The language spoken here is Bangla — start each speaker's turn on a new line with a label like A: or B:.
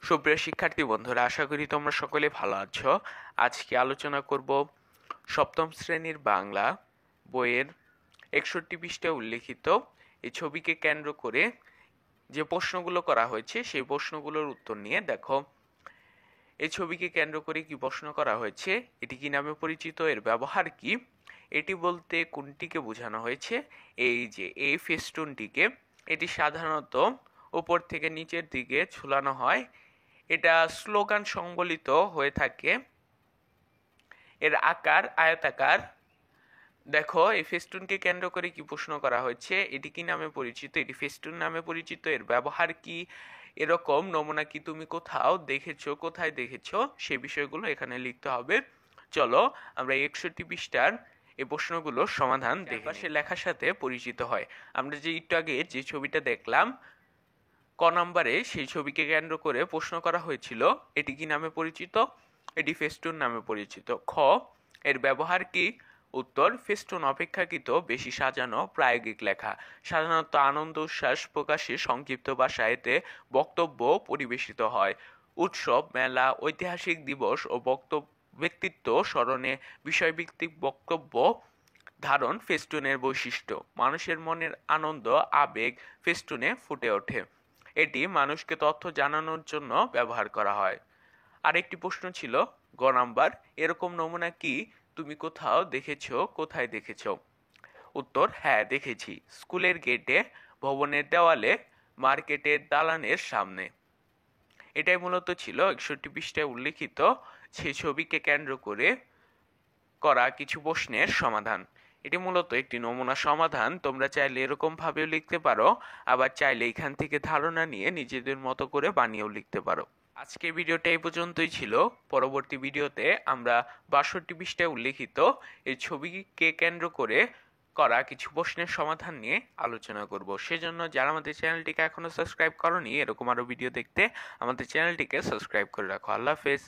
A: সুপ্রিয় শিক্ষার্থী বন্ধুরা, আশা করি তোমরা সকলে ভালো আছো। আজকে আলোচনা করব সপ্তম শ্রেণীর বাংলা বইয়ের 61 পৃষ্ঠায় উল্লেখিত এই ছবিকে কেন্দ্র করে যে প্রশ্নগুলো করা হয়েছে সেই প্রশ্নগুলোর উত্তর নিয়ে। দেখো, এই ছবিকে কেন্দ্র করে কি প্রশ্ন করা হয়েছে, এটি কি নামে পরিচিত, এর ব্যবহার কি, এটি বলতে কোনটিকে বোঝানো হয়েছে। এই যে এই ফেস্টুনটিকে, এটি সাধারণত উপর থেকে নিচের দিকে ঝুলানো হয়। এটা স্লোগান সংবলিত হয়ে থাকে। এর আকার আয়তাকার। দেখো, এই ফেস্টুনকে কেন্দ্র করে কি প্রশ্ন করা হয়েছে, এটি কি নামে পরিচিত, এটি ফেস্টুন নামে পরিচিত, এর ব্যবহার কি, এরকম নমুনা কি তুমি কোথাও দেখেছো, কোথায় দেখেছো, সে বিষয়গুলো এখানে লিখতে হবে। চলো আমরা 61 পৃষ্ঠার এই প্রশ্নগুলোর সমাধান দেখে সে লেখার সাথে পরিচিত হয়। আমরা যে একটু আগে যে ছবিটা দেখলাম ক নম্বরে, সেই ছবিকে কেন্দ্র করে প্রশ্ন করা হয়েছিল এটি কি নামে পরিচিত, এটি ফেস্টুন নামে পরিচিত। খ, এর ব্যবহার কি। উত্তর, ফেস্টুন অপেক্ষাকৃত বেশি সাজানো প্রায়োগিক লেখা, সাধারণত আনন্দ উচ্ছ্বাস প্রকাশে সংক্ষিপ্ত ভাষায় এতে বক্তব্য পরিবেশিত হয়। উৎসব, মেলা, ঐতিহাসিক দিবস ও ব্যক্তিত্ব স্মরণে বিষয়ভিত্তিক বক্তব্য ধারণ ফেস্টুনের বৈশিষ্ট্য। মানুষের মনের আনন্দ আবেগ ফেস্টুনে ফুটে ওঠে। এটি মানুষকে তথ্য জানানোর জন্য ব্যবহার করা হয়। আরেকটি প্রশ্ন ছিল গ নাম্বার, এরকম নমুনা কি তুমি কোথাও দেখেছো, কোথায় দেখেছো। উত্তর, হ্যাঁ দেখেছি, স্কুলের গেটে, ভবনের দেওয়ালে, মার্কেটের দালানের সামনে। এটাই মূলত ছিল 61 পৃষ্ঠায় উল্লেখিত সেই ছবিকে কেন্দ্র করে করা কিছু প্রশ্নের সমাধান। এটি মূলত একটি নমুনা সমাধান। তোমরা চাইলে এরকম ভাবেও লিখতে পারো, আবার চাইলে এখান থেকে ধারণা নিয়ে নিজেদের মতো করে বানিয়েও লিখতে পারো। আজকের ভিডিওটা এই পর্যন্তই ছিল। পরবর্তী ভিডিওতে আমরা 62 পৃষ্ঠায় উল্লেখিত এই ছবিকে কেন্দ্র করে করা কিছু প্রশ্নের সমাধান নিয়ে আলোচনা করব। সেজন্য যারা আমাদের চ্যানেলটিকে এখনো সাবস্ক্রাইব করোনি এরকম আরো ভিডিও দেখতে, আমাদের চ্যানেলটিকে সাবস্ক্রাইব করে রাখো। আল্লাহ হাফেজ।